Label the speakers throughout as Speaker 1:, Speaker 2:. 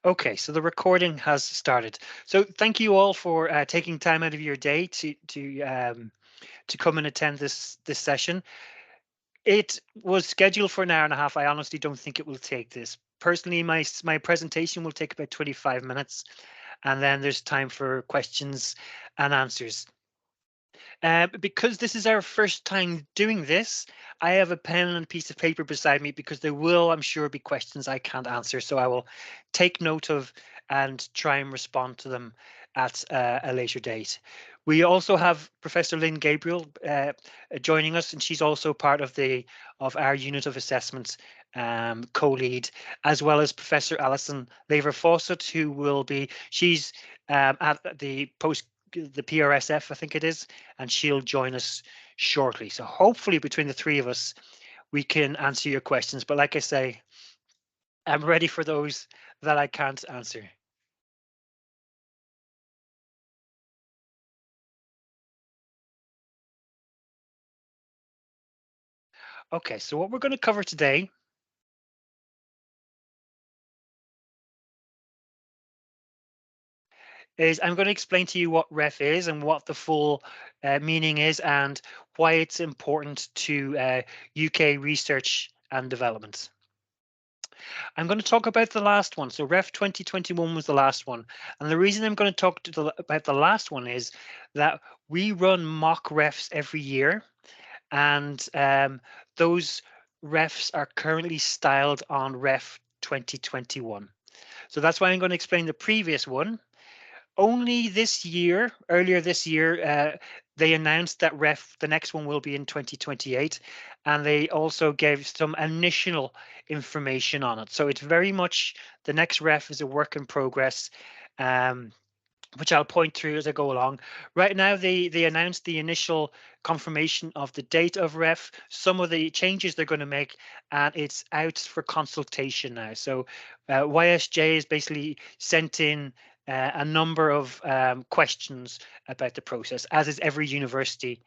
Speaker 1: Okay, so the recording has started. So thank you all for taking time out of your day to come and attend this session. It was scheduled for an hour and a half. I honestly don't think it will take this. Personally, my presentation will take about 25 minutes, and then there's time for questions and answers. Because this is our first time doing this, I have a pen and piece of paper beside me because there will, I'm sure, be questions I can't answer. So I will take note of and try and respond to them at a later date. We also have Professor Lynn Gabriel joining us, and she's also part of our unit of assessment co-lead, as well as Professor Alison Lever Fawcett, who will be she's at the PRSF, I think it is, and she'll join us shortly. So hopefully between the three of us, we can answer your questions. But like I say, I'm ready for those that I can't answer. Okay, so what we're going to cover today is I'm going to explain to you what REF is and what the full meaning is and why it's important to UK research and development. I'm going to talk about the last one. So REF 2021 was the last one. And the reason I'm going to talk about the last one is that we run mock REFs every year. And those REFs are currently styled on REF 2021. So that's why I'm going to explain the previous one. Only this year, earlier this year, they announced that the next one will be in 2028, and they also gave some initial information on it. So it's very much the next ref is a work in progress, which I'll point through as I go along. Right now, they announced the initial confirmation of the date of ref, some of the changes they're going to make, and it's out for consultation now. So YSJ has basically sent in a number of questions about the process, as is every university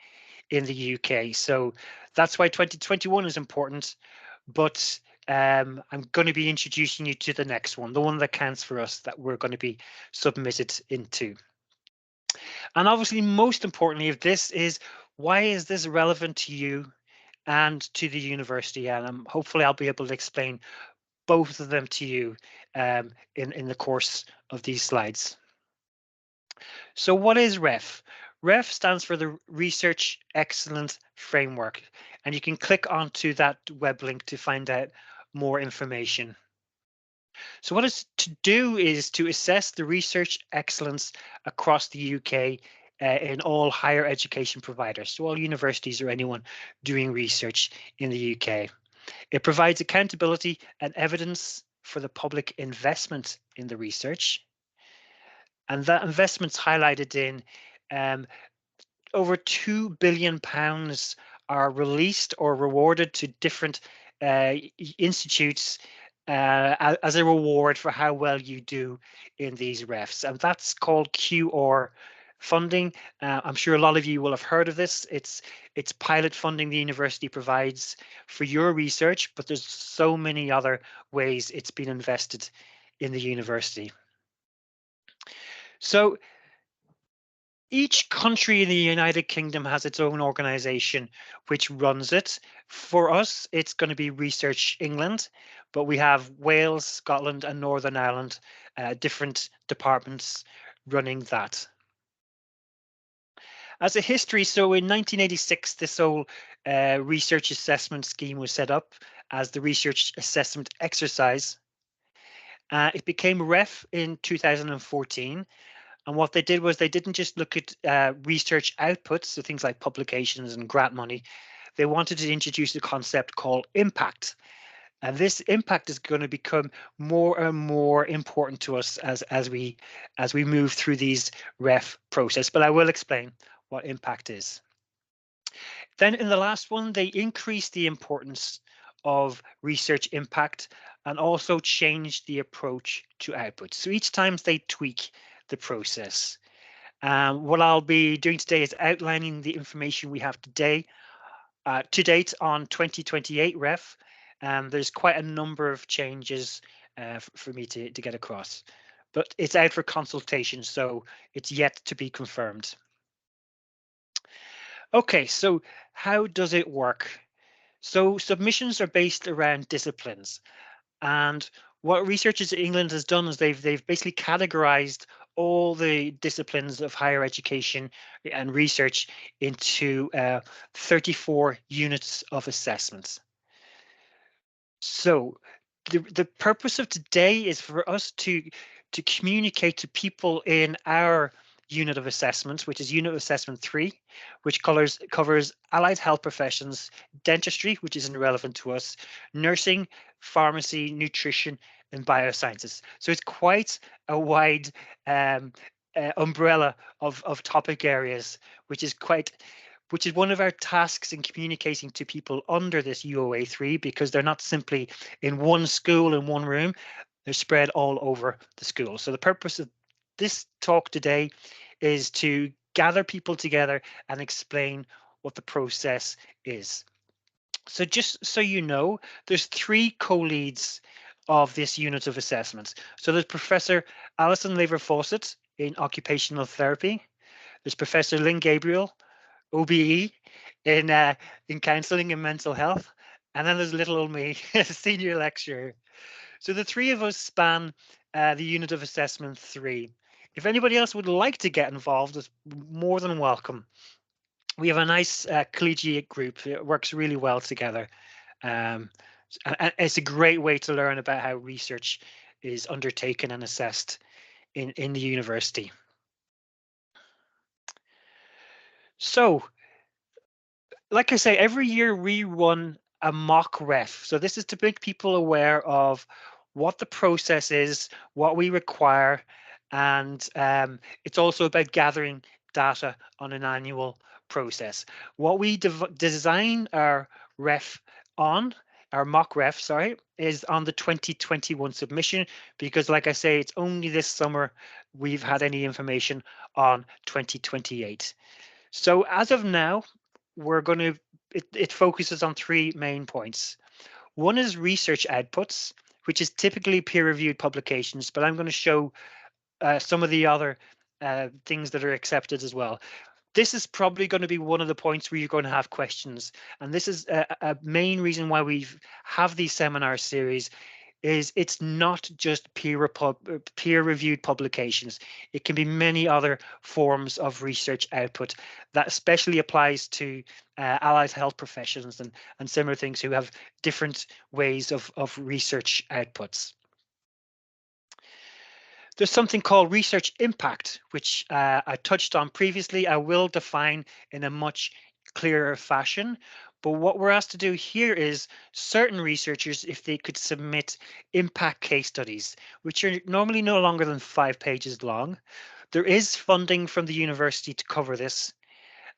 Speaker 1: in the UK. So that's why 2021 is important. But I'm going to be introducing you to the next one, the one that counts for us that we're going to be submitted into. And obviously, most importantly, if this is why is this relevant to you and to the university? And hopefully I'll be able to explain both of them to you in the course of these slides. So what is REF? REF stands for the Research Excellence Framework, and you can click onto that web link to find out more information. So what it's to do is to assess the research excellence across the UK in all higher education providers, so all universities or anyone doing research in the UK. It provides accountability and evidence for the public investment in the research. And that investment's highlighted in over £2 billion are released or rewarded to different institutes as a reward for how well you do in these refs. And that's called QR funding. I'm sure a lot of you will have heard of this. It's pilot funding the university provides for your research, but there's so many other ways it's been invested in the university. So each country in the United Kingdom has its own organization which runs it. For us, it's going to be Research England, but we have Wales, Scotland, and Northern Ireland, different departments running that. As a history, so in 1986, this whole research assessment scheme was set up as the research assessment exercise. It became REF in 2014. And what they did was they didn't just look at research outputs, so things like publications and grant money. They wanted to introduce a concept called impact. And this impact is going to become more and more important to us as we move through these REF process. But I will explain what impact is. Then in the last one, they increased the importance of research impact and also changed the approach to output. So each time they tweak the process. What I'll be doing today is outlining the information we have today, to date on 2028 REF. There's quite a number of changes for me to get across. But it's out for consultation, so it's yet to be confirmed. Okay, so how does it work? So submissions are based around disciplines, and what researchers in England has done is they've basically categorized all the disciplines of higher education and research into 34 units of assessments. So the purpose of today is for us to communicate to people in our unit of assessments, which is unit of assessment 3, which covers allied health professions, dentistry, which isn't relevant to us, nursing, pharmacy, nutrition, and biosciences. So it's quite a wide um, umbrella of topic areas, which is quite which is one of our tasks in communicating to people under this UOA3, because they're not simply in one school in one room, they're spread all over the school. So the purpose of this talk today is to gather people together and explain what the process is. So just so you know, there's 3 co-leads of this unit of assessments. So there's Professor Alison Lever-Fawcett in occupational therapy. There's Professor Lynn Gabriel, OBE, in counselling and mental health. And then there's little old me, senior lecturer. So the 3 of us span the unit of assessment 3. If anybody else would like to get involved, it's more than welcome. We have a nice collegiate group. It works really well together. Um, and it's a great way to learn about how research is undertaken and assessed in the university. So like I say, every year we run a mock ref. So this is to make people aware of what the process is, what we require, and it's also about gathering data on an annual process. What we design our ref on, our mock ref, sorry, is on the 2021 submission, because like I say, it's only this summer we've had any information on 2028. So as of now, we're going to, it focuses on 3 main points. One is research outputs, which is typically peer-reviewed publications, but I'm going to show some of the other things that are accepted as well. This is probably going to be one of the points where you're going to have questions. And this is a main reason why we have these seminar series, is it's not just peer-reviewed publications. It can be many other forms of research output. That especially applies to allied health professions and similar things who have different ways of research outputs. There's something called research impact, which I touched on previously. I will define in a much clearer fashion. But what we're asked to do here is certain researchers, if they could submit impact case studies, which are normally no longer than 5 pages long. There is funding from the university to cover this,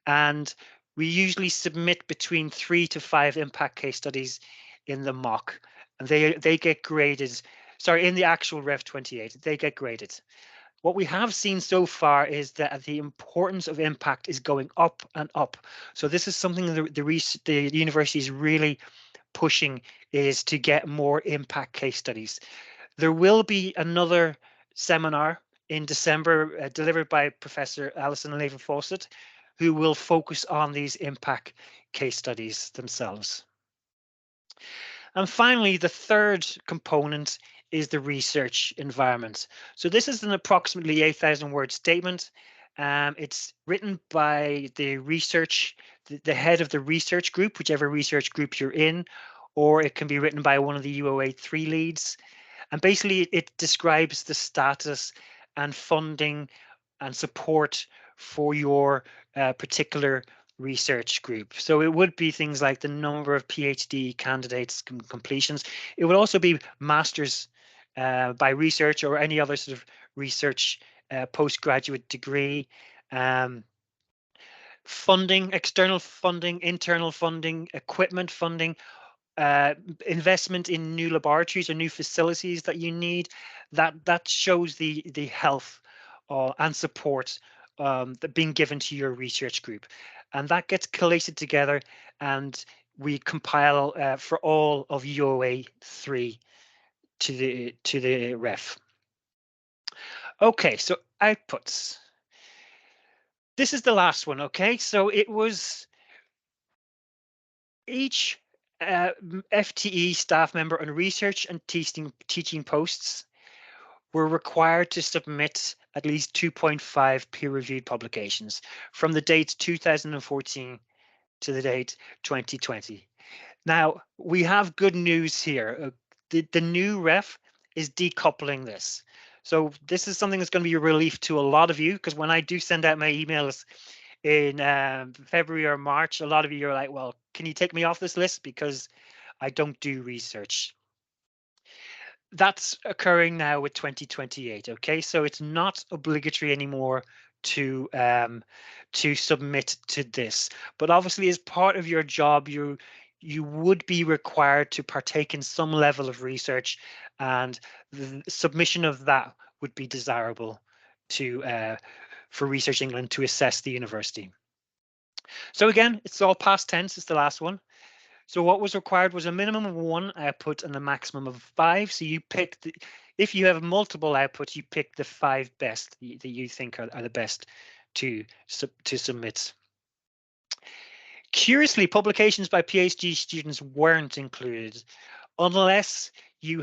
Speaker 1: and we usually submit between 3 to 5 impact case studies in the mock, and they get graded. Sorry, in the actual Rev 28, they get graded. What we have seen so far is that the importance of impact is going up and up. So this is something the university is really pushing, is to get more impact case studies. There will be another seminar in December delivered by Professor Alison Lever-Fawcett, who will focus on these impact case studies themselves. And finally, the third component is the research environment. So this is an approximately 8,000 word statement. It's written by the head of the research group, whichever research group you're in, or it can be written by one of the UOA3 leads. And basically, it describes the status and funding and support for your particular research group. So it would be things like the number of PhD candidates completions. It would also be masters by research or any other sort of research postgraduate degree. Funding, external funding, internal funding, equipment funding, uh, investment in new laboratories or new facilities that you need. That shows the health and support that being given to your research group, and that gets collated together, and we compile for all of UOA 3. to the ref. Okay, so outputs. This is the last one, okay? So it was each FTE staff member on research and teaching posts were required to submit at least 2.5 peer-reviewed publications from the date 2014 to the date 2020. Now, we have good news here. The new ref is decoupling this. So this is something that's going to be a relief to a lot of you, because when I do send out my emails in February or March, a lot of you are like, well, can you take me off this list because I don't do research? That's occurring now with 2028. Okay, so it's not obligatory anymore to submit to this, but obviously as part of your job, you would be required to partake in some level of research, and the submission of that would be desirable to for Research England to assess the university. So again, it's all past tense. It's the last one. So what was required was a minimum of 1 output and a maximum of 5. So you pick if you have multiple outputs, you pick the 5 best that you think are the best to submit. Curiously, publications by PhD students weren't included unless you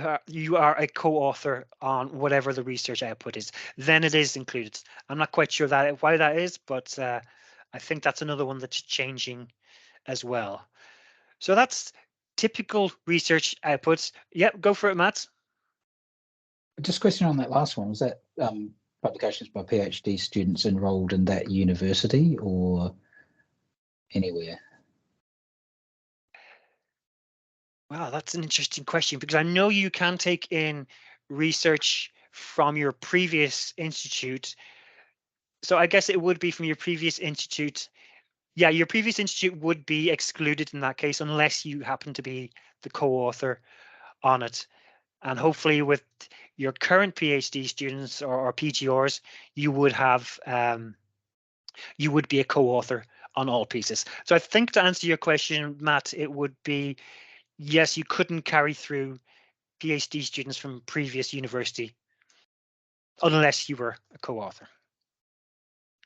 Speaker 1: are a co-author on whatever the research output is. Then it is included. I'm not quite sure why that is, but I think that's another one that's changing as well. So that's typical research outputs. Yep, go for it, Matt.
Speaker 2: Just a question on that last one. Was that publications by PhD students enrolled in that university or anywhere?
Speaker 1: Wow, that's an interesting question, because I know you can take in research from your previous institute. So I guess it would be from your previous institute. Yeah, your previous institute would be excluded in that case unless you happen to be the co-author on it. And hopefully with your current PhD students or PGRs, you would have you would be a co-author on all pieces. So I think to answer your question, Matt, it would be yes, you couldn't carry through PhD students from previous university unless you were a co-author.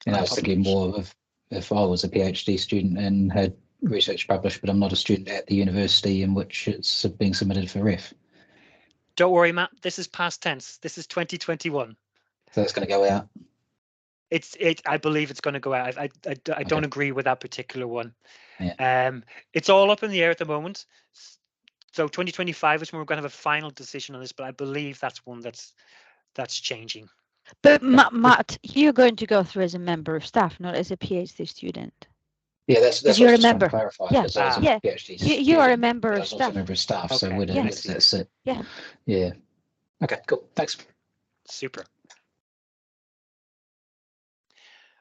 Speaker 2: And I was thinking more of if I was a PhD student and had research published, but I'm not a student at the university in which it's being submitted for ref.
Speaker 1: Don't worry, Matt. This is past tense. This is 2021.
Speaker 2: So it's going to go out.
Speaker 1: I believe it's going to go out. I don't agree with that particular one.
Speaker 2: Yeah.
Speaker 1: It's all up in the air at the moment. So 2025 is when we're going to have a final decision on this, but I believe that's one that's changing.
Speaker 3: But Matt, you're going to go through as a member of staff, not as a PhD student.
Speaker 2: Yeah, that's what I was trying to clarify.
Speaker 3: Yeah,
Speaker 2: yeah. PhD
Speaker 3: you are a member of staff.
Speaker 2: Also a member of staff, okay. So where that's it.
Speaker 3: Yeah.
Speaker 2: Yeah. Okay, cool. Thanks.
Speaker 1: Super.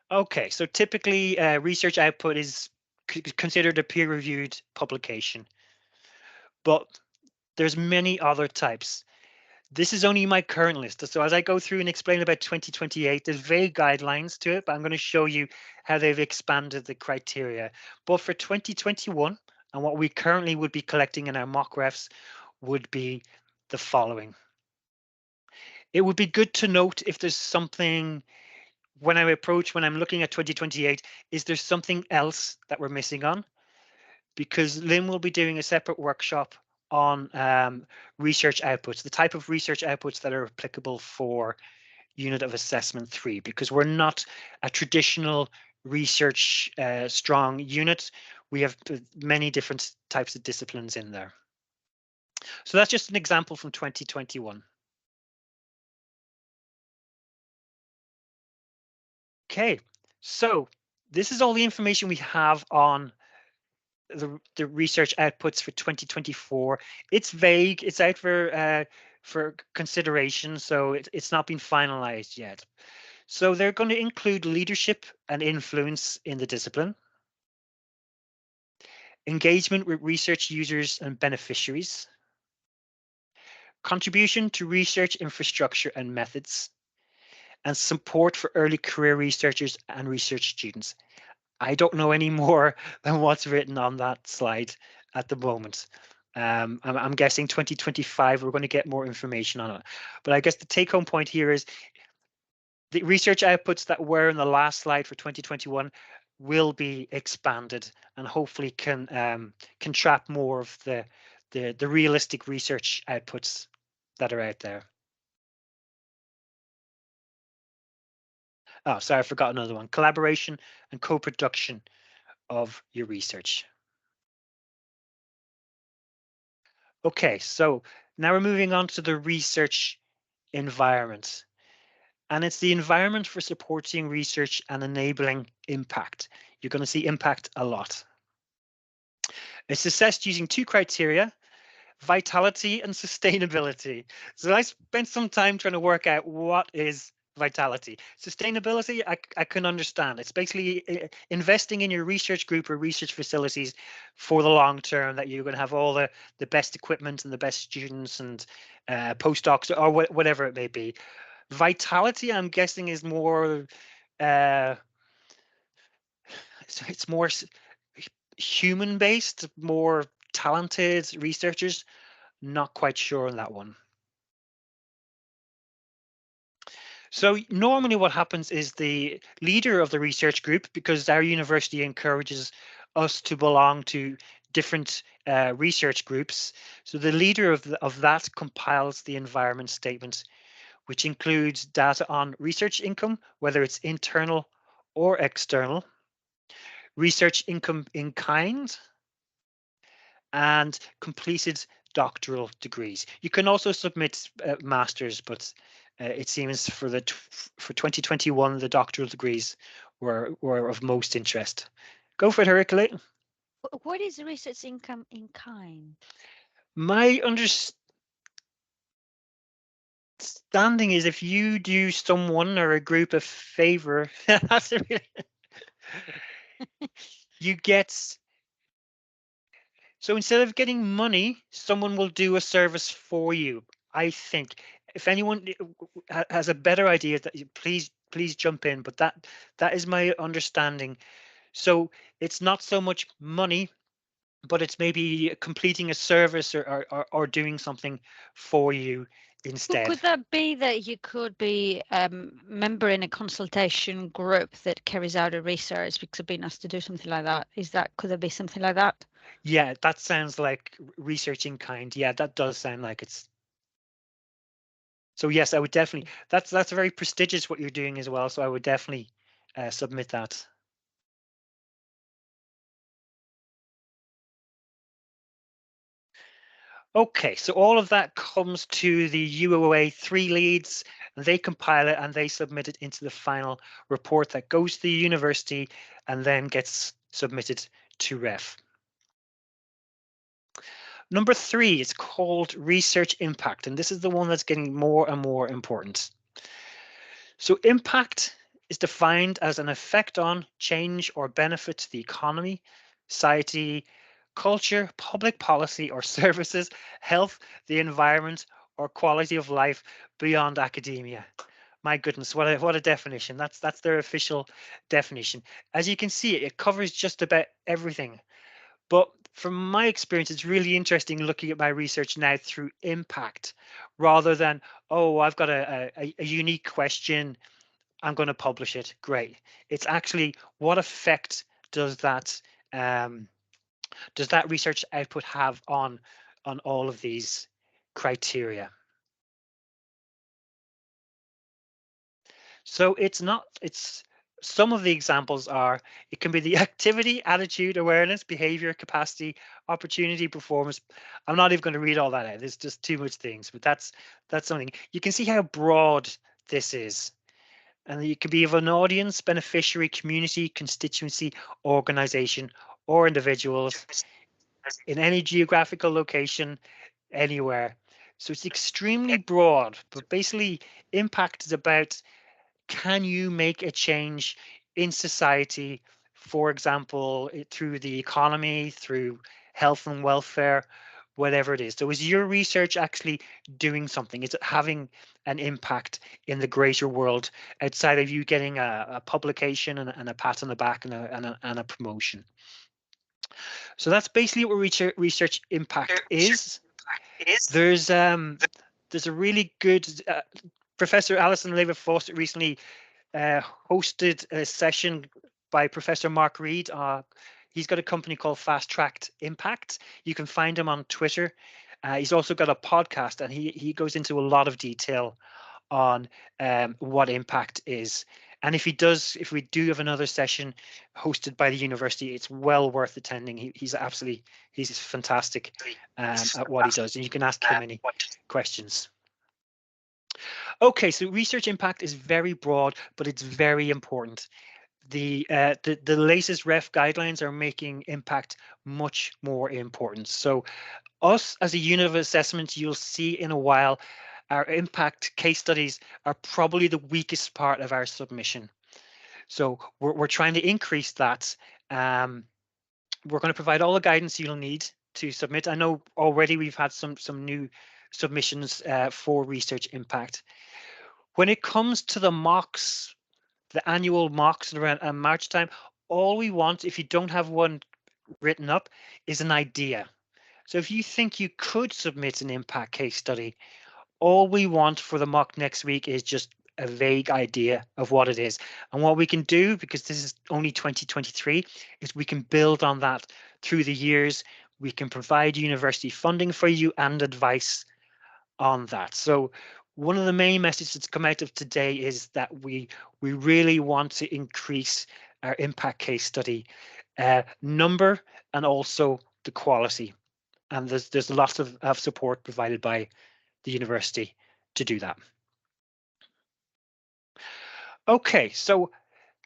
Speaker 1: Okay, so typically research output is considered a peer-reviewed publication, but there's many other types. This is only my current list. So as I go through and explain about 2028, there's vague guidelines to it, but I'm going to show you how they've expanded the criteria. But for 2021, and what we currently would be collecting in our mock refs would be the following. It would be good to note if there's something, when I'm looking at 2028, is there something else that we're missing on? Because Lynn will be doing a separate workshop on research outputs, the type of research outputs that are applicable for Unit of Assessment 3, because we're not a traditional research strong unit. We have many different types of disciplines in there. So that's just an example from 2021. Okay, so this is all the information we have on the research outputs for 2024. It's vague. It's out for consideration, so it's not been finalized yet. So they're going to include leadership and influence in the discipline, engagement with research users and beneficiaries, contribution to research infrastructure and methods, and support for early career researchers and research students. I don't know any more than what's written on that slide at the moment. I'm guessing 2025, we're going to get more information on it. But I guess the take-home point here is the research outputs that were in the last slide for 2021 will be expanded and hopefully can trap more of the realistic research outputs that are out there. Oh, sorry, I forgot another one. Collaboration and co-production of your research. Okay, so now we're moving on to the research environment. And it's the environment for supporting research and enabling impact. You're going to see impact a lot. It's assessed using two criteria: vitality and sustainability. So I spent some time trying to work out what is vitality. Sustainability, I can understand. It's basically investing in your research group or research facilities for the long term, that you're going to have all the best equipment and the best students and postdocs or whatever it may be. Vitality, I'm guessing, is more it's more human based, more talented researchers. Not quite sure on that one. So normally what happens is the leader of the research group, because our university encourages us to belong to different research groups. So the leader of that compiles the environment statement, which includes data on research income, whether it's internal or external, research income in kind, and completed doctoral degrees. You can also submit masters, but it seems for 2021, the doctoral degrees were of most interest. Go for it, Heracule.
Speaker 3: What is research income in kind?
Speaker 1: My understanding is if you do someone or a group a favor, you get. So instead of getting money, someone will do a service for you. I think if anyone has a better idea, that please jump in. But that is my understanding. So it's not so much money, but it's maybe completing a service or doing something for you instead.
Speaker 3: Could that be that you could be a member in a consultation group that carries out a research because of being asked to do something like that? Could there be something like that?
Speaker 1: Yeah, that sounds like research in kind. Yeah, that does sound like it's. So yes, I would definitely. That's very prestigious what you're doing as well. So I would definitely submit that. Okay, so all of that comes to the UOA 3 leads, and they compile it and they submit it into the final report that goes to the university and then gets submitted to REF. Number 3 is called research impact, and this is the one that's getting more and more important. So impact is defined as an effect on, change, or benefit to the economy, society, culture, public policy or services, health, the environment, or quality of life beyond academia. My goodness, what a definition. That's their official definition. As you can see, it covers just about everything. But from my experience, it's really interesting looking at my research now through impact rather than, oh, I've got a unique question, I'm going to publish it. Great. It's actually what effect does that research output have on all of these criteria? So it's some of the examples are, it can be the activity, attitude, awareness, behavior, capacity, opportunity, performance. I'm not even going to read all that out. There's just too much things, but that's something. You can see how broad this is. And it could be of an audience, beneficiary, community, constituency, organization, or individuals in any geographical location, anywhere. So it's extremely broad, but basically impact is about, can you make a change in society, for example, through the economy, through health and welfare, whatever it is. So is your research actually doing something? Is it having an impact in the greater world outside of you getting a publication and a pat on the back and a promotion? So that's basically what research impact is. There's a really good Professor Alison Leva Foster recently hosted a session by Professor Mark Reed. He's got a company called Fast Tracked Impact. You can find him on Twitter. He's also got a podcast, and he goes into a lot of detail on what impact is. And if we do have another session hosted by the university, it's well worth attending. He's fantastic at what he does, and you can ask him any questions. Okay, so research impact is very broad, but it's very important. The latest REF guidelines are making impact much more important. So us as a unit of assessment, you'll see in a while, our impact case studies are probably the weakest part of our submission. So we're trying to increase that. We're going to provide all the guidance you'll need to submit. I know already we've had some new submissions for research impact. When it comes to the mocks, the annual mocks around March time, all we want, if you don't have one written up, is an idea. So if you think you could submit an impact case study, all we want for the mock next week is just a vague idea of what it is. And what we can do, because this is only 2023, is we can build on that through the years. We can provide university funding for you and advice on that. So one of the main messages that's come out of today is that we really want to increase our impact case study number and also the quality. And there's lots of support provided by the university to do that. Okay, so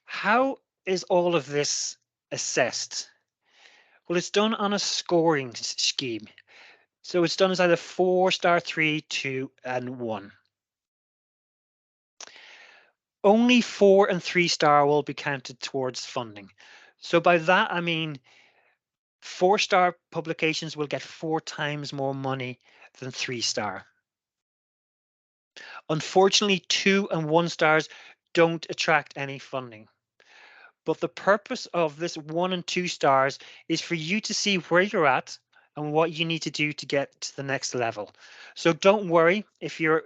Speaker 1: how is all of this assessed? Well, it's done on a scoring scheme. So it's done as either 4-star, 3, 2, and 1. Only 4 and 3-star will be counted towards funding. So by that, I mean 4-star publications will get 4 times more money than 3-star. Unfortunately, 2 and 1 stars don't attract any funding. But the purpose of this 1 and 2 stars is for you to see where you're at and what you need to do to get to the next level. So don't worry if you're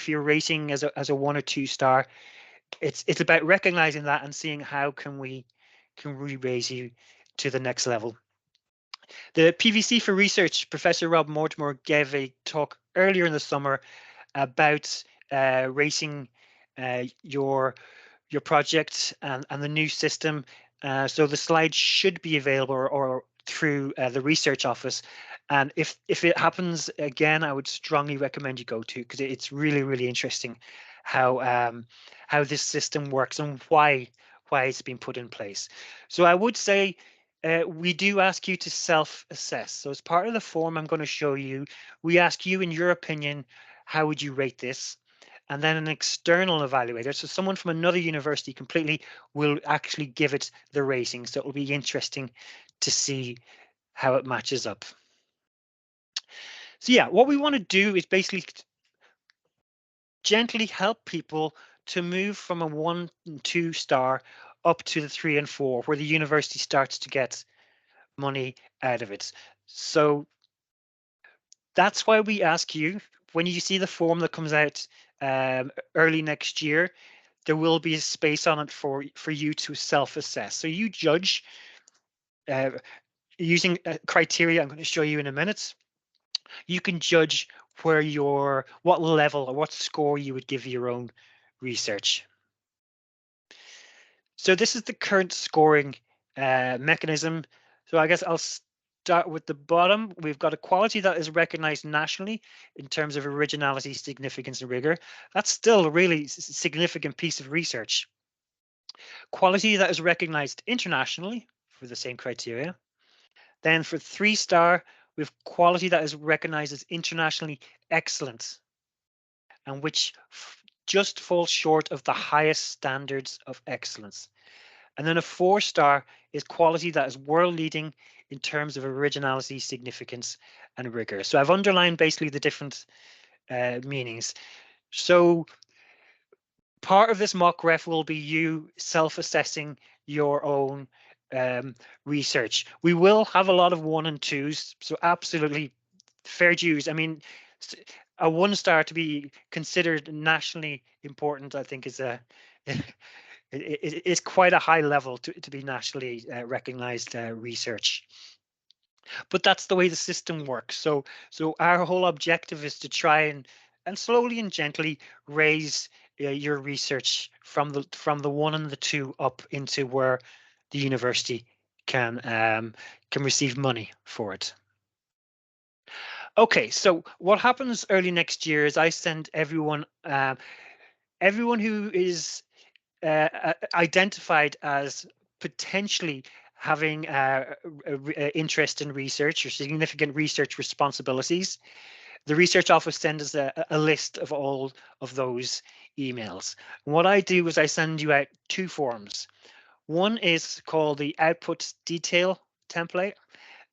Speaker 1: rating as a 1 or 2 star. It's about recognizing that and seeing how can we raise you to the next level. The PVC for Research, Professor Rob Mortimer gave a talk earlier in the summer about rating your project and the new system. So the slides should be available or through the research office. And if it happens again, I would strongly recommend you go to, because it's really, really interesting how this system works and why it's been put in place. So I would say we do ask you to self-assess. So as part of the form I'm going to show you, we ask you, in your opinion, how would you rate this? And then an external evaluator, so someone from another university completely, will actually give it the rating. So it will be interesting to see how it matches up. So yeah, what we want to do is basically gently help people to move from a 1 and 2 star up to the 3 and 4, where the university starts to get money out of it. So that's why we ask you, when you see the form that comes out early next year, there will be a space on it for you to self-assess. So you judge using criteria I'm going to show you in a minute. You can judge what level or what score you would give your own research. So this is the current scoring mechanism. So I guess I'll start with the bottom. We've got a quality that is recognized nationally in terms of originality, significance, and rigor. That's still a really significant piece of research. Quality that is recognized internationally for the same criteria. Then for 3-star, we have quality that is recognized as internationally excellent, and which just falls short of the highest standards of excellence. And then a 4-star is quality that is world leading in terms of originality, significance, and rigor. So I've underlined basically the different meanings. So part of this mock ref will be you self-assessing your own research. We will have a lot of 1 and 2s, so absolutely fair dues. I mean, a 1-star to be considered nationally important, I think, is a it's quite a high level to be nationally recognized research. But that's the way the system works. So our whole objective is to try and slowly and gently raise your research from the 1 and the 2 up into where the university can receive money for it. Okay, so what happens early next year is I send everyone who is identified as potentially having interest in research or significant research responsibilities. The research office sends us a list of all of those emails. And what I do is I send you out 2 forms. One is called the output detail template,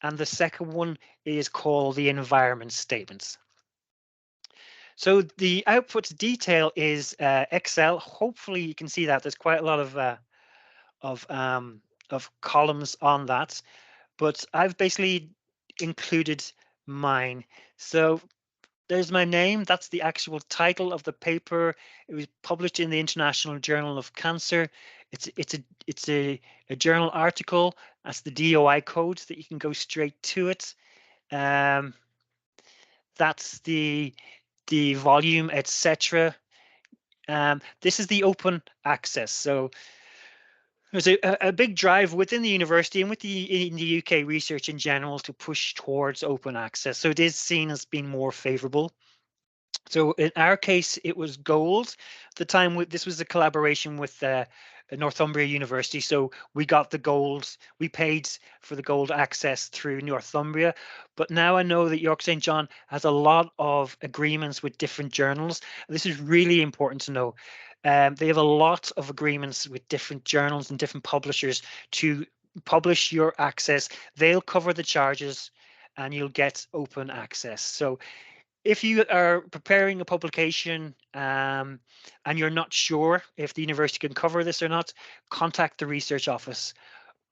Speaker 1: and the second one is called the environment statements. So the output detail is Excel. Hopefully you can see that there's quite a lot of columns on that, but I've basically included mine. So there's my name. That's the actual title of the paper. It was published in the International Journal of Cancer. It's a journal article. That's the DOI code that you can go straight to it. That's the volume, etc. This is the open access. So there's a big drive within the university and in the UK research in general to push towards open access. So it is seen as being more favourable. So in our case, it was gold. At the time, this was a collaboration with Northumbria University. So we got the gold. We paid for the gold access through Northumbria. But now I know that York St. John has a lot of agreements with different journals. This is really important to know. They have a lot of agreements with different journals and different publishers to publish your access. They'll cover the charges and you'll get open access. So if you are preparing a publication and you're not sure if the university can cover this or not, contact the research office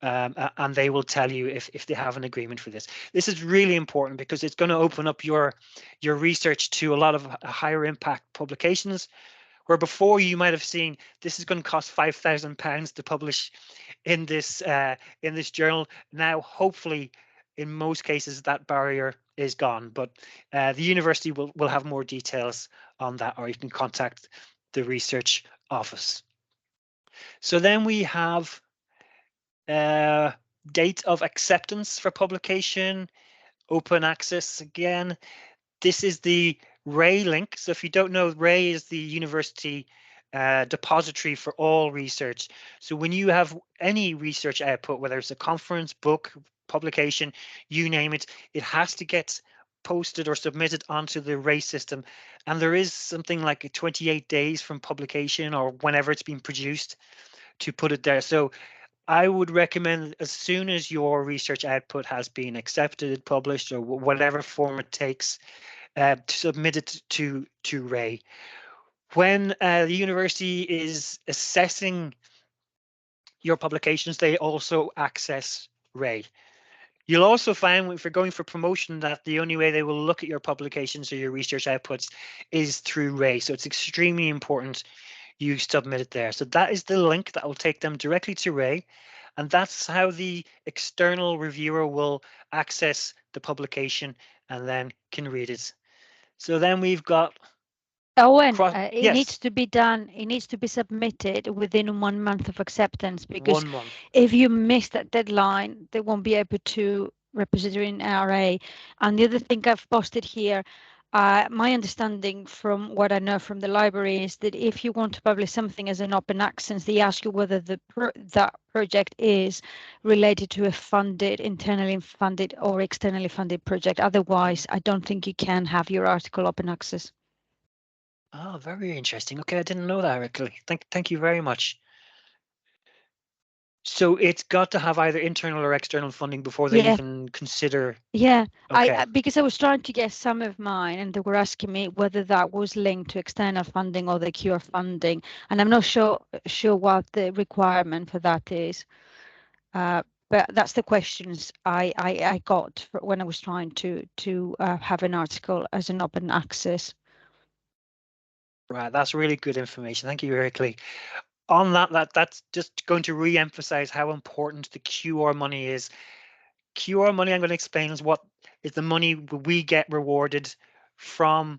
Speaker 1: and they will tell you if they have an agreement for this. This is really important because it's going to open up your research to a lot of higher impact publications, where before you might have seen this is going to cost £5,000 to publish in this journal. Now, hopefully, in most cases, that barrier is gone, but the university will have more details on that, or you can contact the research office. So then we have date of acceptance for publication, open access again. This is the Ray link. So if you don't know, Ray is the university depository for all research. So when you have any research output, whether it's a conference, book, publication, you name it, it has to get posted or submitted onto the Ray system. And there is something like 28 days from publication or whenever it's been produced to put it there. So I would recommend as soon as your research output has been accepted, published, or whatever form it takes, to submit it to Ray. When the university is assessing your publications, they also access Ray. You'll also find if you're going for promotion that the only way they will look at your publications or your research outputs is through Ray. So it's extremely important you submit it there. So that is the link that will take them directly to Ray. And that's how the external reviewer will access the publication and then can read it. So then we've got
Speaker 3: Owen, it
Speaker 1: yes.
Speaker 3: needs to be done. It needs to be submitted within 1 month of acceptance, because
Speaker 1: 1 month.
Speaker 3: if you miss that deadline, they won't be able to represent you in RA. And the other thing I've posted here, my understanding from what I know from the library is that if you want to publish something as an open access, they ask you whether that project is related to a internally funded or externally funded project. Otherwise, I don't think you can have your article open access.
Speaker 1: Oh, very interesting. Okay, I didn't know that, actually. Thank you very much. So it's got to have either internal or external funding before they even consider.
Speaker 3: Yeah,
Speaker 1: okay.
Speaker 3: Because I was trying to get some of mine, and they were asking me whether that was linked to external funding or the cure funding, and I'm not sure what the requirement for that is. But that's the questions I got when I was trying to have an article as an open access.
Speaker 1: Right, that's really good information. Thank you, Erically. On that's just going to re-emphasize how important the QR money is. QR money, I'm going to explain, is what is the money we get rewarded from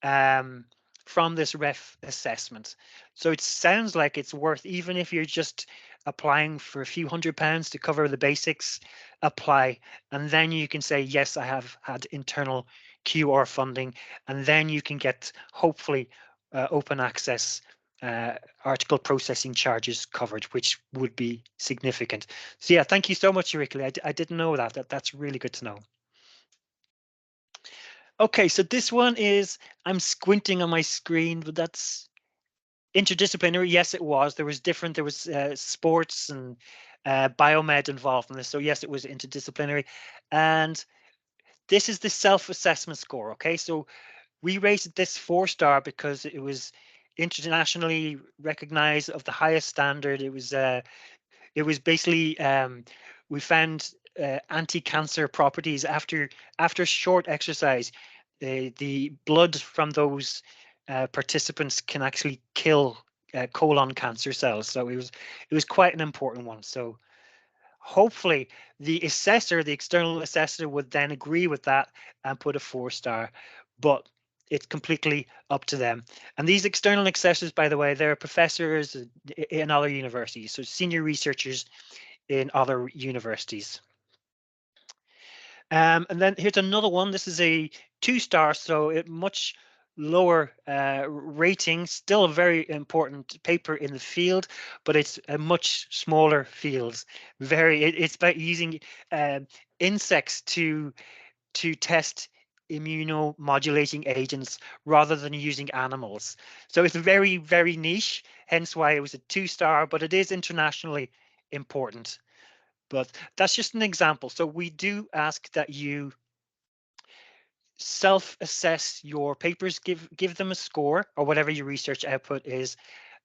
Speaker 1: this ref assessment. So it sounds like it's worth, even if you're just applying for a few £100 to cover the basics, apply, and then you can say, yes, I have had internal QR funding, and then you can get hopefully open access article processing charges covered, which would be significant. So yeah, thank you so much, Eureka. I didn't know that. That's really good to know. Okay, so this one is, I'm squinting on my screen, but that's interdisciplinary. Yes, it was. There was sports and biomed involved in this. So yes, it was interdisciplinary. And this is the self-assessment score. Okay, so we rated this 4-star because it was internationally recognized of the highest standard. It was basically we found anti-cancer properties after short exercise. The blood from those participants can actually kill colon cancer cells. So it was quite an important one. So hopefully the external assessor would then agree with that and put a 4-star, but it's completely up to them. And these external assessors, by the way, they're professors in other universities, so senior researchers in other universities. And then here's another one. This is a 2-star, so it much lower rating, still a very important paper in the field, but it's a much smaller field. It's about using insects to test immunomodulating agents rather than using animals. So it's very, very niche, hence why it was a 2-star, but it is internationally important. But that's just an example. So we do ask that you self-assess your papers, give them a score or whatever your research output is,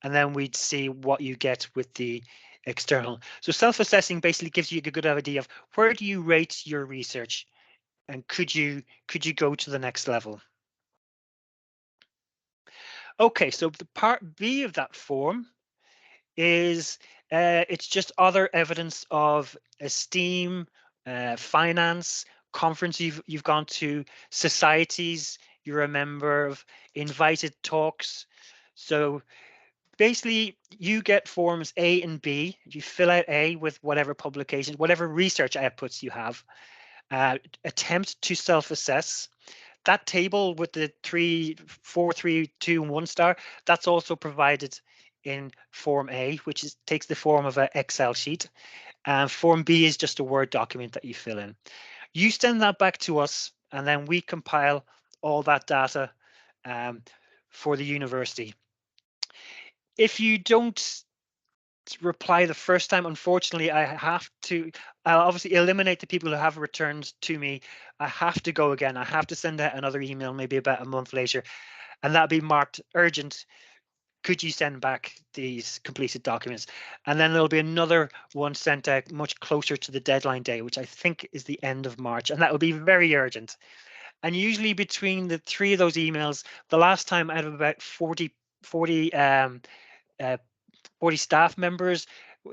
Speaker 1: and then we'd see what you get with the external. So self-assessing basically gives you a good idea of where do you rate your research, and could you go to the next level. Okay, so the part B of that form is it's just other evidence of esteem, finance, conference you've gone to, societies you're a member of, invited talks. So basically you get forms A and B. You fill out A with whatever publications, whatever research outputs you have. Attempt to self-assess. That table with the 3, 4, 3, 2, and 1-star, that's also provided in Form A, which takes the form of an Excel sheet. Form B is just a Word document that you fill in. You send that back to us, and then we compile all that data for the university. If you don't reply the first time, unfortunately, I'll obviously eliminate the people who have returned to me. I have to go again. I have to send out another email maybe about a month later, and that'll be marked urgent. Could you send back these completed documents? And then there'll be another one sent out much closer to the deadline day, which I think is the end of March, and that will be very urgent. And usually between the 3 of those emails, the last time out of about 40 staff members,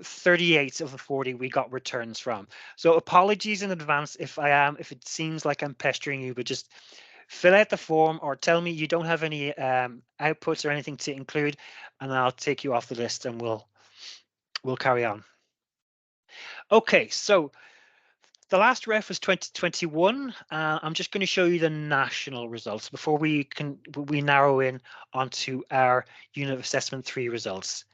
Speaker 1: 38 of the 40 we got returns from. So apologies in advance if it seems like I'm pestering you, but just fill out the form or tell me you don't have any outputs or anything to include, and I'll take you off the list and we'll carry on. Okay, so the last ref was 2021. I'm just going to show you the national results before we narrow in onto our Unit of Assessment 3 results.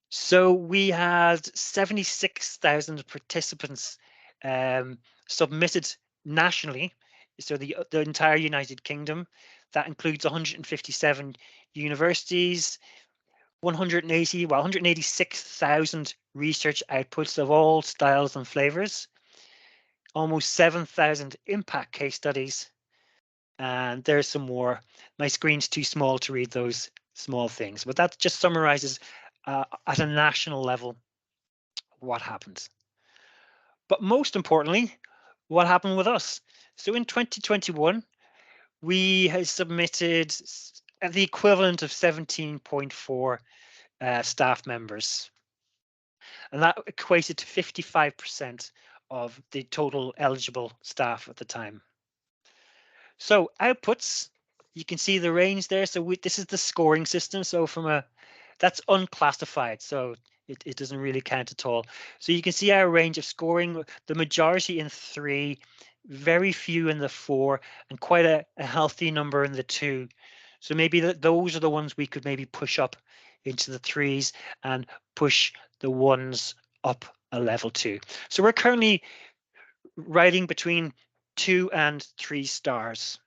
Speaker 1: So we had 76,000 participants submitted nationally. So the entire United Kingdom. That includes 157 universities, 186,000 research outputs of all styles and flavors, almost 7,000 impact case studies, and there's some more. My screen's too small to read those small things, but that just summarizes at a national level what happens. But most importantly, what happened with us? So in 2021, we had submitted the equivalent of 17.4 staff members, and that equated to 55% of the total eligible staff at the time. So outputs, you can see the range there. So this is the scoring system. So that's unclassified. So it doesn't really count at all. So you can see our range of scoring, the majority in 3, very few in the 4, and quite a healthy number in the 2. So maybe those are the ones we could maybe push up into the 3s and push the 1s up a level 2. So we're currently writing between 2 and 3 stars.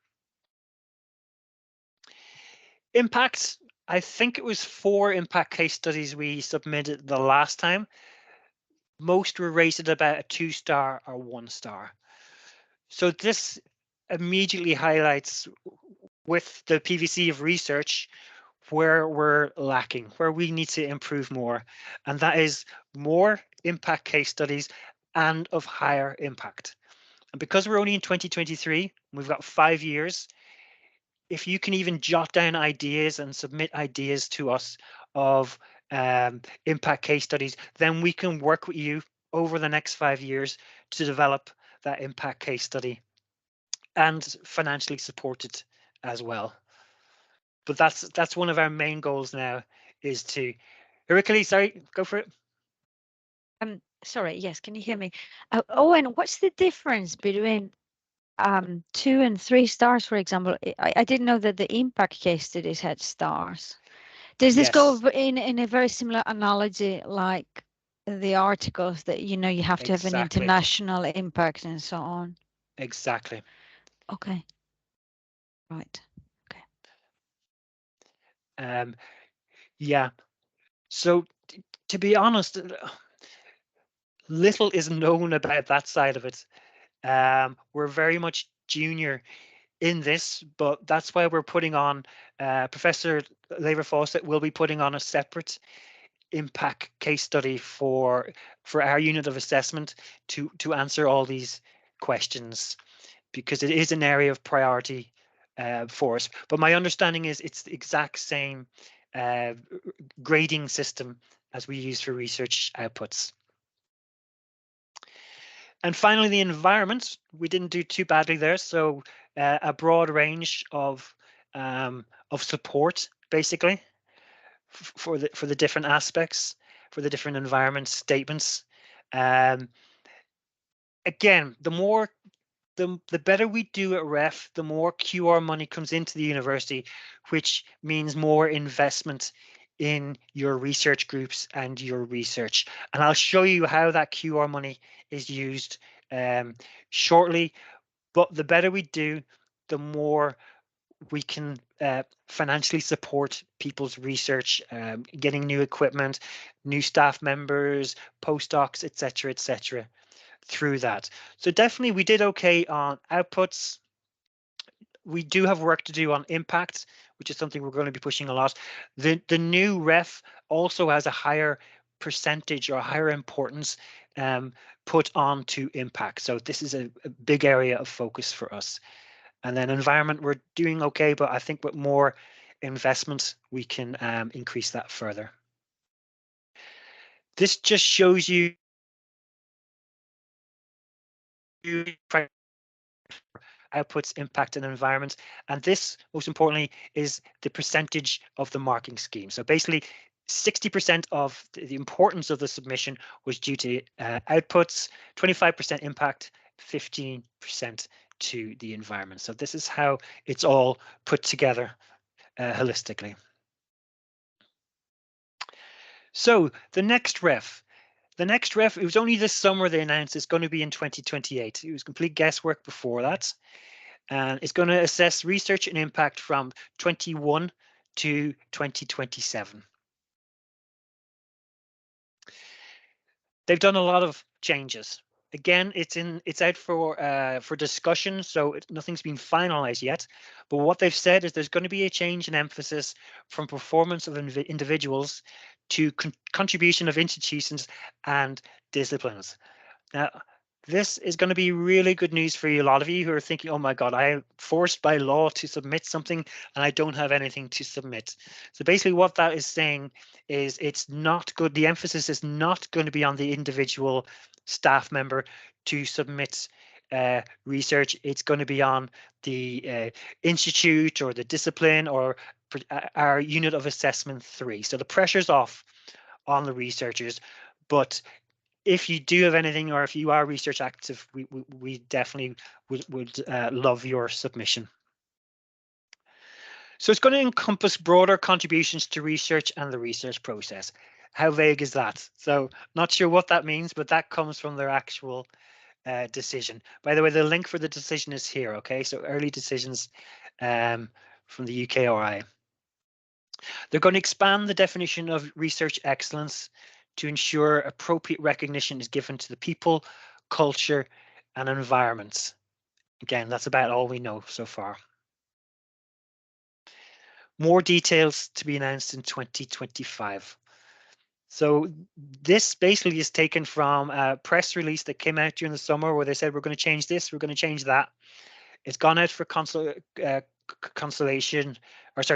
Speaker 1: Impact, I think it was 4 impact case studies we submitted the last time. Most were rated about a 2-star or 1-star. So this immediately highlights with the PVC of research where we're lacking, where we need to improve more. And that is more impact case studies and of higher impact. And because we're only in 2023, we've got 5 years, if you can even jot down ideas and submit ideas to us of impact case studies, then we can work with you over the next 5 years to develop that impact case study and financially support it as well. But that's one of our main goals now, is to Heracles, sorry, go for it.
Speaker 3: Sorry, yes, can you hear me? Owen, what's the difference between 2 and 3 stars, for example? I didn't know that the impact case studies had stars. Does this go in a very similar analogy like the articles that you have to have an international impact and so on?
Speaker 1: Exactly.
Speaker 3: Okay. Right.
Speaker 1: Okay. Yeah. So to be honest, little is known about that side of it. We're very much junior in this, but that's why we're putting on Professor Lever Fawcett will be putting on a separate impact case study for our unit of assessment to answer all these questions, because it is an area of priority for us. But my understanding is it's the exact same grading system as we use for research outputs. And finally, the environment, we didn't do too badly there. So a broad range of support, basically, for the different aspects, for the different environment statements. Again, the better we do at REF, the more QR money comes into the university, which means more investment in your research groups and your research. And I'll show you how that QR money is used shortly. But the better we do, the more we can financially support people's research, getting new equipment, new staff members, postdocs, etc., through that. So definitely we did okay on outputs. We do have work to do on impact, which is something we're going to be pushing a lot. The new REF also has a higher percentage or higher importance put on to impact. So this is a big area of focus for us. And then environment, we're doing okay, but I think with more investment, we can increase that further. This just shows you outputs, impact, and environment. And this, most importantly, is the percentage of the marking scheme. So basically, 60% of the importance of the submission was due to outputs, 25% impact, 15% to the environment. So this is how it's all put together holistically. So the next REF, it was only this summer they announced it's going to be in 2028. It was complete guesswork before that. And it's going to assess research and impact from 21 to 2027. They've done a lot of changes. Again, it's out for discussion, so nothing's been finalized yet. But what they've said is there's going to be a change in emphasis from performance of individuals to contribution of institutions and disciplines. Now, This is going to be really good news for you. A lot of you who are thinking, oh my God, I am forced by law to submit something and I don't have anything to submit. So basically what that is saying is it's not good. The emphasis is not going to be on the individual staff member to submit research. It's going to be on the institute or the discipline or our unit of assessment 3. So the pressure's off on the researchers, but if you do have anything, or if you are research active, we definitely would love your submission. So it's going to encompass broader contributions to research and the research process. How vague is that? So not sure what that means, but that comes from their actual decision. By the way, the link for the decision is here. Okay, so early decisions from the UKRI. They're going to expand the definition of research excellence to ensure appropriate recognition is given to the people, culture, and environments. Again, that's about all we know so far. More details to be announced in 2025. So this basically is taken from a press release that came out during the summer where they said, we're going to change this, we're going to change that. It's gone out for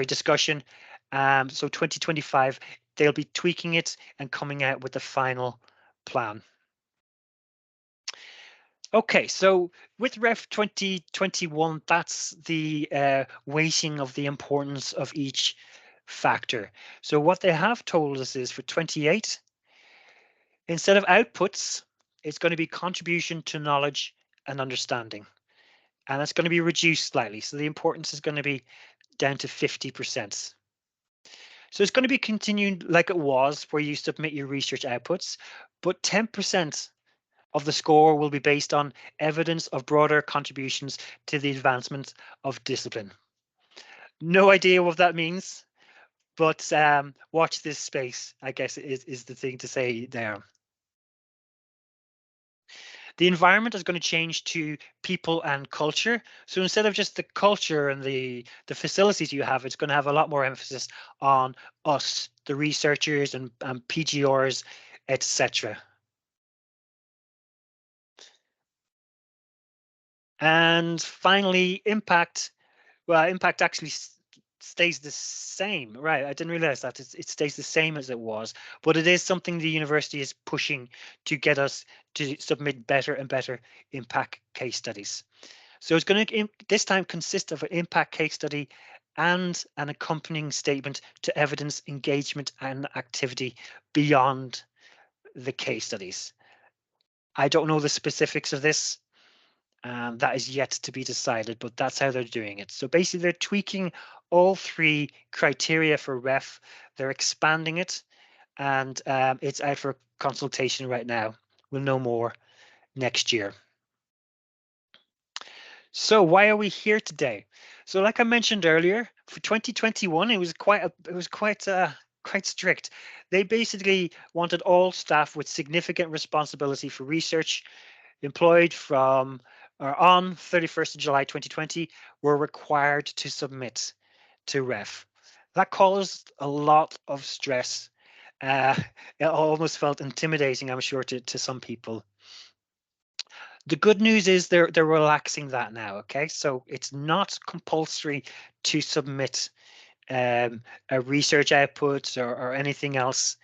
Speaker 1: discussion. So 2025, they'll be tweaking it and coming out with the final plan. Okay, so with Ref 2021, that's the weighting of the importance of each factor. So what they have told us is for 28, instead of outputs, it's going to be contribution to knowledge and understanding. And that's going to be reduced slightly. So the importance is going to be down to 50%. So it's going to be continued like it was, where you submit your research outputs, but 10% of the score will be based on evidence of broader contributions to the advancement of discipline. No idea what that means, but watch this space, I guess is the thing to say there. The environment is going to change to people and culture. So instead of just the culture and the facilities you have, it's going to have a lot more emphasis on us, the researchers and PGRs, etc. And finally, impact. Well, impact actually stays the same, right? I didn't realize that it stays the same as it was, but it is something the university is pushing to get us to submit better and better impact case studies. So it's going to this time consist of an impact case study and an accompanying statement to evidence engagement and activity beyond the case studies. I don't know the specifics of this. That is yet to be decided, but that's how they're doing it. So basically, they're tweaking all 3 criteria for REF. They're expanding it, and it's out for consultation right now. We'll know more next year. So why are we here today? So like I mentioned earlier, for 2021, it was quite strict. They basically wanted all staff with significant responsibility for research employed from or on 31st of July 2020 were required to submit to REF. That caused a lot of stress. It almost felt intimidating, I'm sure, to some people. The good news is they're relaxing that now. Okay, so it's not compulsory to submit a research output or anything else.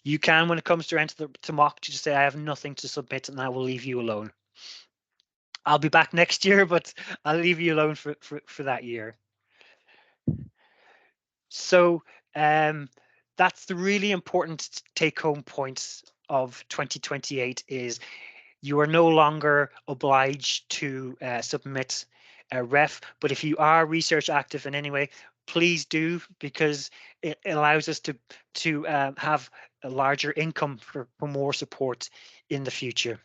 Speaker 1: You can, when it comes to mock, just say I have nothing to submit and I will leave you alone. I'll be back next year, but I'll leave you alone for that year. So that's the really important take-home points of 2028 is you are no longer obliged to submit a ref, but if you are research active in any way, please do, because it allows us to have a larger income for more support in the future.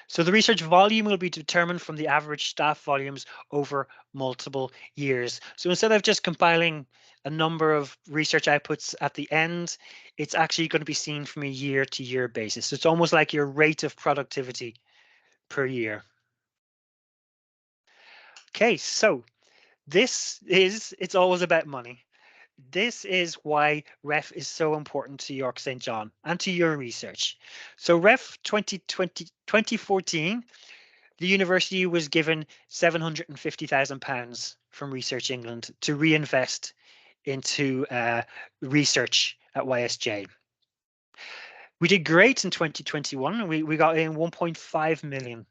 Speaker 1: So the research volume will be determined from the average staff volumes over multiple years. So instead of just compiling a number of research outputs at the end, it's actually going to be seen from a year-to-year basis. So it's almost like your rate of productivity per year. Okay, so it's always about money. this is why REF is so important to York St. John and to your research. So REF 2014, the university was given £750,000 from Research England to reinvest into research at YSJ. We did great in 2021. We got in 1.5 million.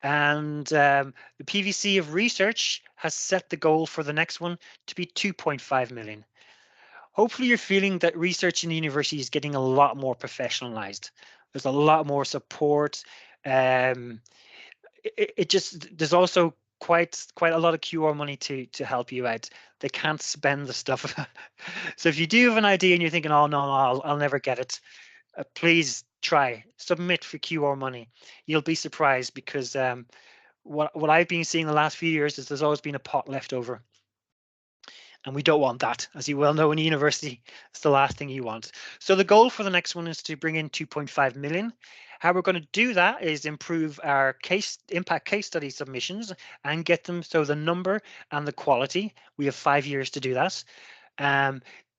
Speaker 1: And the PVC of research has set the goal for the next one to be 2.5 million. Hopefully you're feeling that research in the university is getting a lot more professionalized. There's a lot more support. It just, there's also quite a lot of QR money to help you out. They can't spend the stuff. So if you do have an idea and you're thinking, oh no, I'll never get it, please try submit for QR money. You'll be surprised because what I've been seeing the last few years is there's always been a pot left over. And we don't want that, as you well know, in university, it's the last thing you want. So the goal for the next one is to bring in 2.5 million. How we're going to do that is improve our impact case study submissions and get them so the number and the quality. We have 5 years to do that.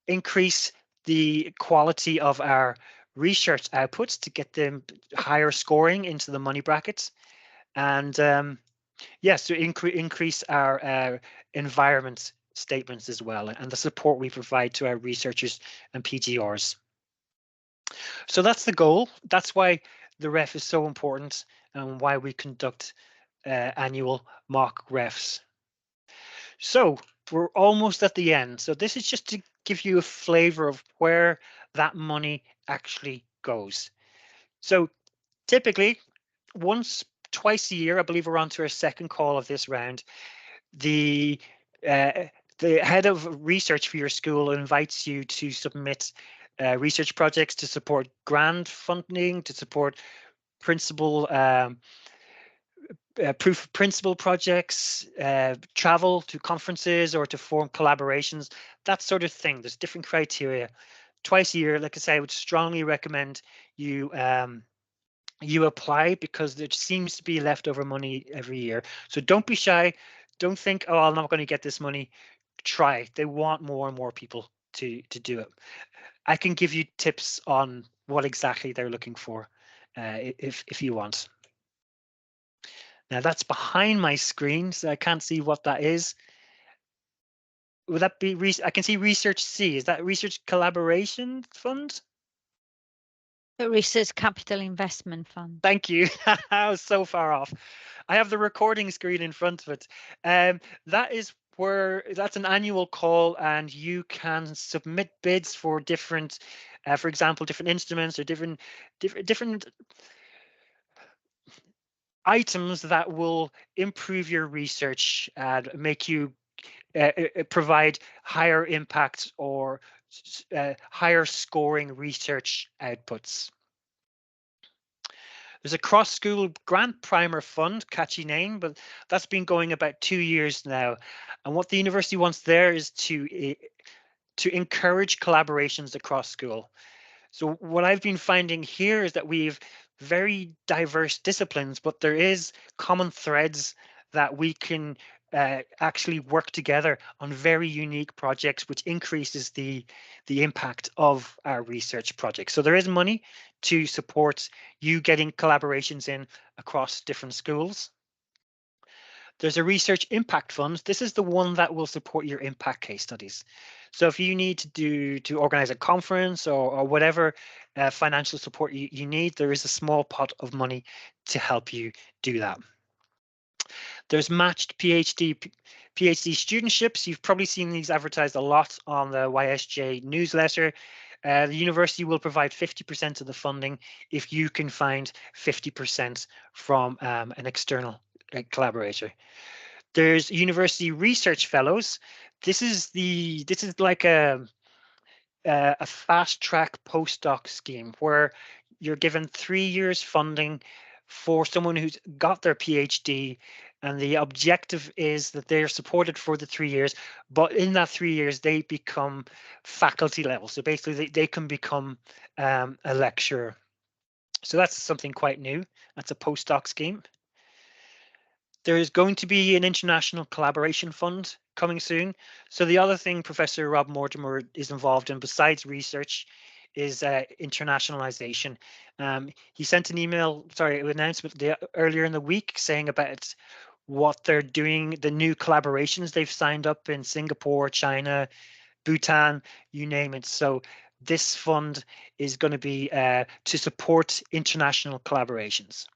Speaker 1: Increase the quality of our research outputs to get them higher scoring into the money brackets. And yes, to increase our environment statements as well, and the support we provide to our researchers and PTRs. So that's the goal. That's why the REF is so important and why we conduct annual mock REFs. So we're almost at the end. So this is just to give you a flavor of where that money actually goes. So typically twice a year, I believe we're on to our second call of this round, the head of research for your school invites you to submit research projects to support grant funding, to support principal proof of principle projects, travel to conferences or to form collaborations, that sort of thing. There's different criteria. Twice a year, like I say, I would strongly recommend you you apply because there seems to be leftover money every year. So don't be shy. Don't think, oh, I'm not going to get this money. Try. They want more and more people to do it. I can give you tips on what exactly they're looking for if you want. Now that's behind my screen, so I can't see what that is. Would that be, I can see Research C. Is that Research Collaboration Fund?
Speaker 3: The Research Capital Investment Fund.
Speaker 1: Thank you. I was so far off. I have the recording screen in front of it. That is where, that's an annual call, and you can submit bids for different, for example, different instruments or different items that will improve your research and make you provide higher impact or higher scoring research outputs. There's a cross-school grant primer fund, catchy name, but that's been going about 2 years now. And what the university wants there is to encourage collaborations across school. So what I've been finding here is that we've very diverse disciplines, but there is common threads that we can actually work together on very unique projects, which increases the impact of our research projects. So there is money to support you getting collaborations in across different schools. There's a research impact fund. This is the one that will support your impact case studies. So if you need to organize a conference or whatever financial support you need, there is a small pot of money to help you do that. There's matched PhD studentships. You've probably seen these advertised a lot on the YSJ newsletter. The university will provide 50% of the funding if you can find 50% from an external collaborator. There's university research fellows. This is like a fast track postdoc scheme where you're given 3 years funding for someone who's got their PhD, and the objective is that they're supported for the 3 years, but in that 3 years they become faculty level. So basically they can become a lecturer. So that's something quite new. That's a postdoc scheme. There is going to be an international collaboration fund coming soon. So the other thing Professor Rob Mortimer is involved in besides research is internationalization. He sent an announcement earlier in the week saying about what they're doing, the new collaborations they've signed up in Singapore, China, Bhutan, you name it. So this fund is going to be to support international collaborations.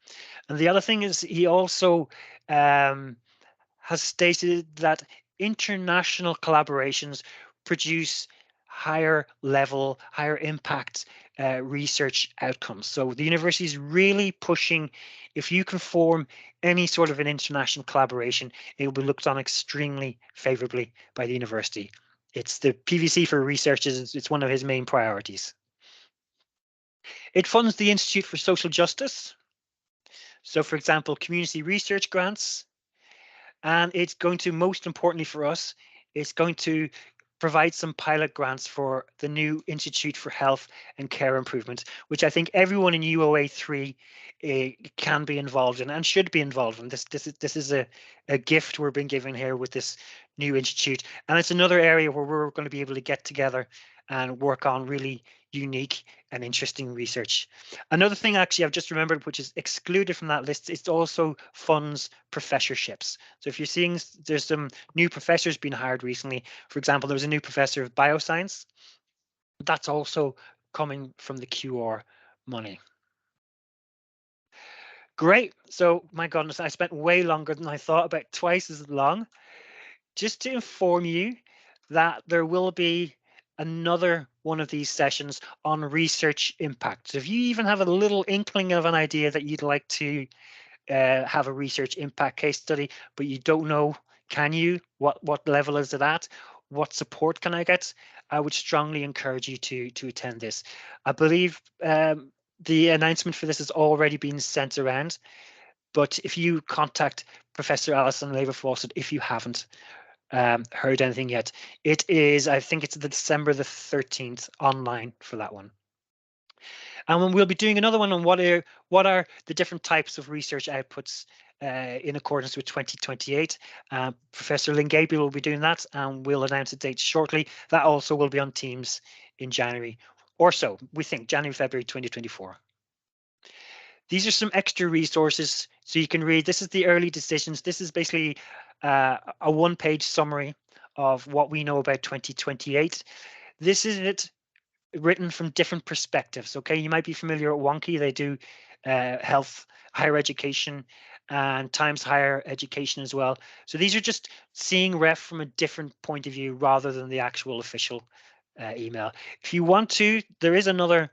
Speaker 1: And the other thing is he also has stated that international collaborations produce higher level, higher impact research outcomes. So the university is really pushing, if you can form any sort of an international collaboration, it will be looked on extremely favorably by the university. It's the PVC for research, it's one of his main priorities. It funds the Institute for Social Justice. So for example, community research grants, and it's going to, most importantly for us, it's going to provide some pilot grants for the new Institute for Health and Care Improvement, which I think everyone in UOA 3 can be involved in and should be involved in. This is a gift we're being given here with this new institute, and it's another area where we're going to be able to get together and work on really unique and interesting research. Another thing actually I've just remembered, which is excluded from that list, it also funds professorships. So if you're seeing there's some new professors being hired recently, for example, there was a new professor of bioscience, that's also coming from the QR money. Great. So my goodness, I spent way longer than I thought, about twice as long. Just to inform you that there will be another one of these sessions on research impact. So if you even have a little inkling of an idea that you'd like to have a research impact case study, but you don't know, can you? What level is it at? What support can I get? I would strongly encourage you to attend this. I believe the announcement for this has already been sent around, but if you contact Professor Alison Laver-Fawcett, if you haven't heard anything yet, it is, I think it's the December the 13th online for that one. And we'll be doing another one on what are the different types of research outputs in accordance with 2028. Professor Lynn Gabriel will be doing that, and we'll announce a date shortly. That also will be on Teams in January or so, we think January, February 2024. These are some extra resources so you can read. This is the early decisions. This is basically a one-page summary of what we know about 2028. This is it written from different perspectives. Okay, you might be familiar with Wonky. They do health, higher education, and Times Higher Education as well. So these are just seeing REF from a different point of view rather than the actual official email. If you want to, there is another.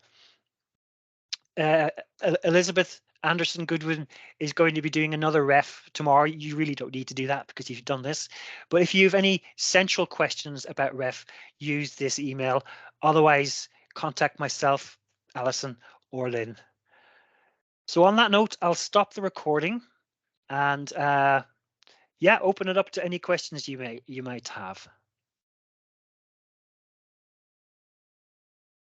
Speaker 1: Elizabeth Anderson Goodwin is going to be doing another ref tomorrow. You really don't need to do that because you've done this. But if you have any central questions about ref, use this email. Otherwise, contact myself, Alison, or Lynn. So on that note, I'll stop the recording and yeah, open it up to any questions you might have.